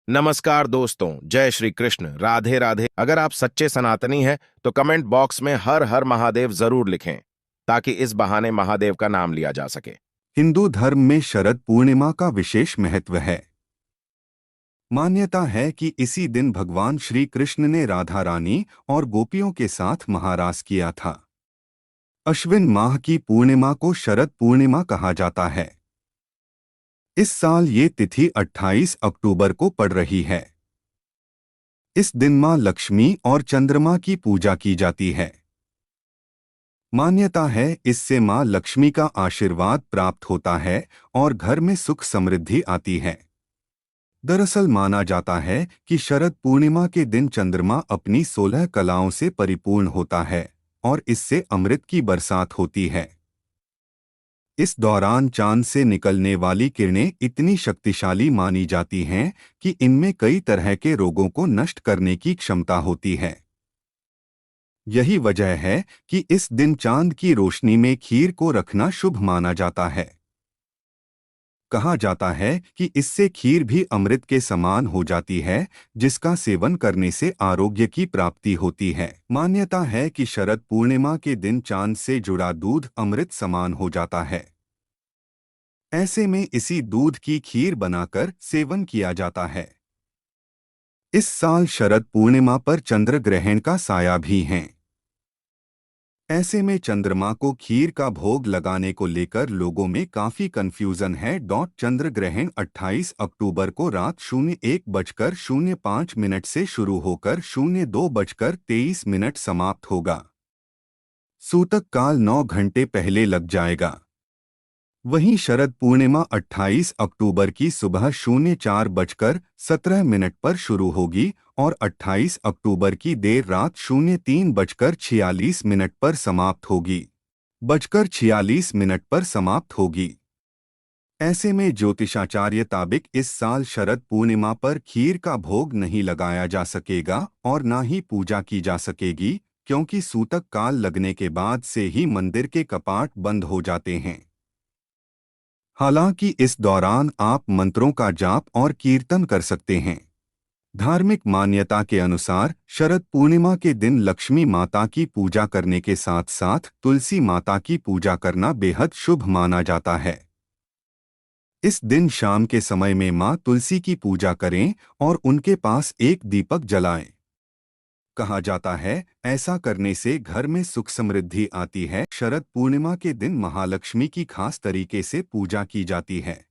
नमस्कार दोस्तों, जय श्री कृष्ण, राधे राधे। अगर आप सच्चे सनातनी हैं तो कमेंट बॉक्स में हर हर महादेव जरूर लिखें ताकि इस बहाने महादेव का नाम लिया जा सके। हिंदू धर्म में शरद पूर्णिमा का विशेष महत्व है। मान्यता है कि इसी दिन भगवान श्री कृष्ण ने राधा रानी और गोपियों के साथ महारास किया था। अश्विन माह की पूर्णिमा को शरद पूर्णिमा कहा जाता है। इस साल ये तिथि 28 अक्टूबर को पड़ रही है। इस दिन मां लक्ष्मी और चंद्रमा की पूजा की जाती है। मान्यता है इससे मां लक्ष्मी का आशीर्वाद प्राप्त होता है और घर में सुख समृद्धि आती है। दरअसल माना जाता है कि शरद पूर्णिमा के दिन चंद्रमा अपनी 16 कलाओं से परिपूर्ण होता है और इससे अमृत की बरसात होती है। इस दौरान चांद से निकलने वाली किरणें इतनी शक्तिशाली मानी जाती हैं कि इनमें कई तरह के रोगों को नष्ट करने की क्षमता होती है। यही वजह है कि इस दिन चांद की रोशनी में खीर को रखना शुभ माना जाता है। कहा जाता है कि इससे खीर भी अमृत के समान हो जाती है, जिसका सेवन करने से आरोग्य की प्राप्ति होती है। मान्यता है कि शरद पूर्णिमा के दिन चांद से जुड़ा दूध अमृत समान हो जाता है। ऐसे में इसी दूध की खीर बनाकर सेवन किया जाता है। इस साल शरद पूर्णिमा पर चंद्र ग्रहण का साया भी है। ऐसे में चंद्रमा को खीर का भोग लगाने को लेकर लोगों में काफी कंफ्यूजन है। चंद्र ग्रहण 28 अक्टूबर को रात 01:05 से शुरू होकर 02:23 समाप्त होगा। सूतक काल 9 घंटे पहले लग जाएगा। वहीं शरद पूर्णिमा 28 अक्टूबर की सुबह 04:17 पर शुरू होगी और 28 अक्टूबर की देर रात 03:46 पर समाप्त होगी। 46 पर समाप्त होगी। ऐसे में ज्योतिषाचार्य ताबिक इस साल शरद पूर्णिमा पर खीर का भोग नहीं लगाया जा सकेगा और ना ही पूजा की जा सकेगी, क्योंकि सूतक काल लगने के बाद से ही मंदिर के कपाट बंद हो जाते हैं। हालांकि इस दौरान आप मंत्रों का जाप और कीर्तन कर सकते हैं। धार्मिक मान्यता के अनुसार शरद पूर्णिमा के दिन लक्ष्मी माता की पूजा करने के साथ साथ तुलसी माता की पूजा करना बेहद शुभ माना जाता है। इस दिन शाम के समय में मां तुलसी की पूजा करें और उनके पास एक दीपक जलाएं। कहा जाता है ऐसा करने से घर में सुख समृद्धि आती है। शरद पूर्णिमा के दिन महालक्ष्मी की खास तरीके से पूजा की जाती है।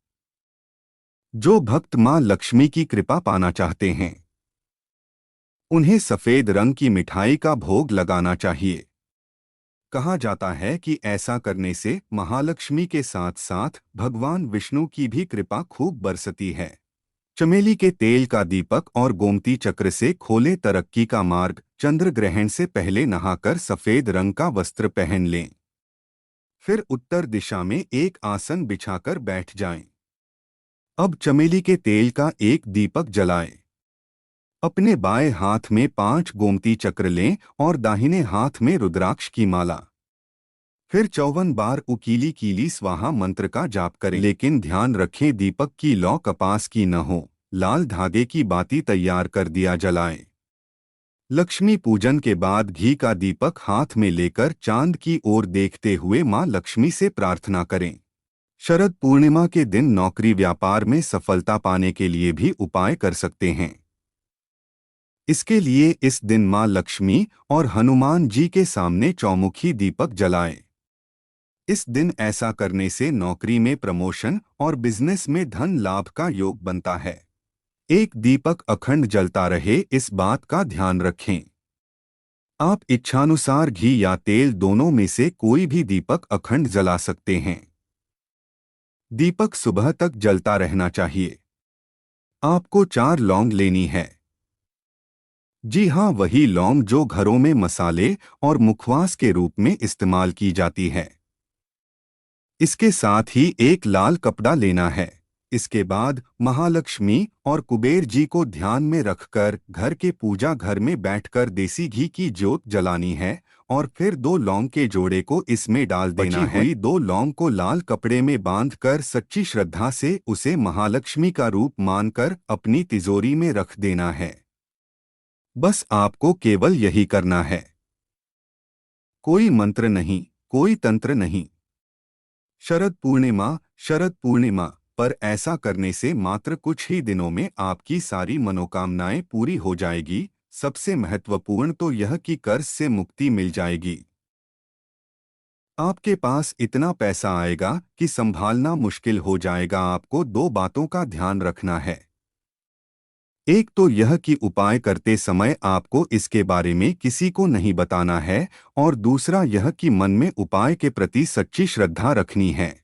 जो भक्त मां लक्ष्मी की कृपा पाना चाहते हैं, उन्हें सफेद रंग की मिठाई का भोग लगाना चाहिए। कहा जाता है कि ऐसा करने से महालक्ष्मी के साथ साथ भगवान विष्णु की भी कृपा खूब बरसती है। चमेली के तेल का दीपक और गोमती चक्र से खोले तरक्की का मार्ग। चंद्र ग्रहण से पहले नहाकर सफेद रंग का वस्त्र पहन लें। फिर उत्तर दिशा में एक आसन बिछाकर बैठ जाएं। अब चमेली के तेल का एक दीपक जलाएं। अपने बाएं हाथ में 5 गोमती चक्र लें और दाहिने हाथ में रुद्राक्ष की माला। फिर 54 बार उकीली कीली स्वाहा मंत्र का जाप करें, लेकिन ध्यान रखें दीपक की लौ कपास की न हो। लाल धागे की बाती तैयार कर दिया जलाएं। लक्ष्मी पूजन के बाद घी का दीपक हाथ में लेकर चांद की ओर देखते हुए मां लक्ष्मी से प्रार्थना करें। शरद पूर्णिमा के दिन नौकरी व्यापार में सफलता पाने के लिए भी उपाय कर सकते हैं। इसके लिए इस दिन मां लक्ष्मी और हनुमान जी के सामने चौमुखी दीपक जलाएं। इस दिन ऐसा करने से नौकरी में प्रमोशन और बिजनेस में धन लाभ का योग बनता है। एक दीपक अखंड जलता रहे, इस बात का ध्यान रखें। आप इच्छानुसार घी या तेल दोनों में से कोई भी दीपक अखंड जला सकते हैं। दीपक सुबह तक जलता रहना चाहिए। आपको 4 लौंग लेनी है। जी हाँ, वही लौंग जो घरों में मसाले और मुखवास के रूप में इस्तेमाल की जाती है। इसके साथ ही एक लाल कपड़ा लेना है। इसके बाद महालक्ष्मी और कुबेर जी को ध्यान में रखकर घर के पूजा घर में बैठकर देसी घी की ज्योत जलानी है और फिर 2 लौंग के जोड़े को इसमें डाल देना है। 2 लौंग को लाल कपड़े में बांधकर सच्ची श्रद्धा से उसे महालक्ष्मी का रूप मानकर अपनी तिजोरी में रख देना है। बस आपको केवल यही करना है। कोई मंत्र नहीं, कोई तंत्र नहीं। शरद पूर्णिमा पर ऐसा करने से मात्र कुछ ही दिनों में आपकी सारी मनोकामनाएं पूरी हो जाएगी। सबसे महत्वपूर्ण तो यह कि कर्ज से मुक्ति मिल जाएगी। आपके पास इतना पैसा आएगा कि संभालना मुश्किल हो जाएगा। आपको 2 बातों का ध्यान रखना है। एक तो यह कि उपाय करते समय आपको इसके बारे में किसी को नहीं बताना है, और दूसरा यह कि मन में उपाय के प्रति सच्ची श्रद्धा रखनी है।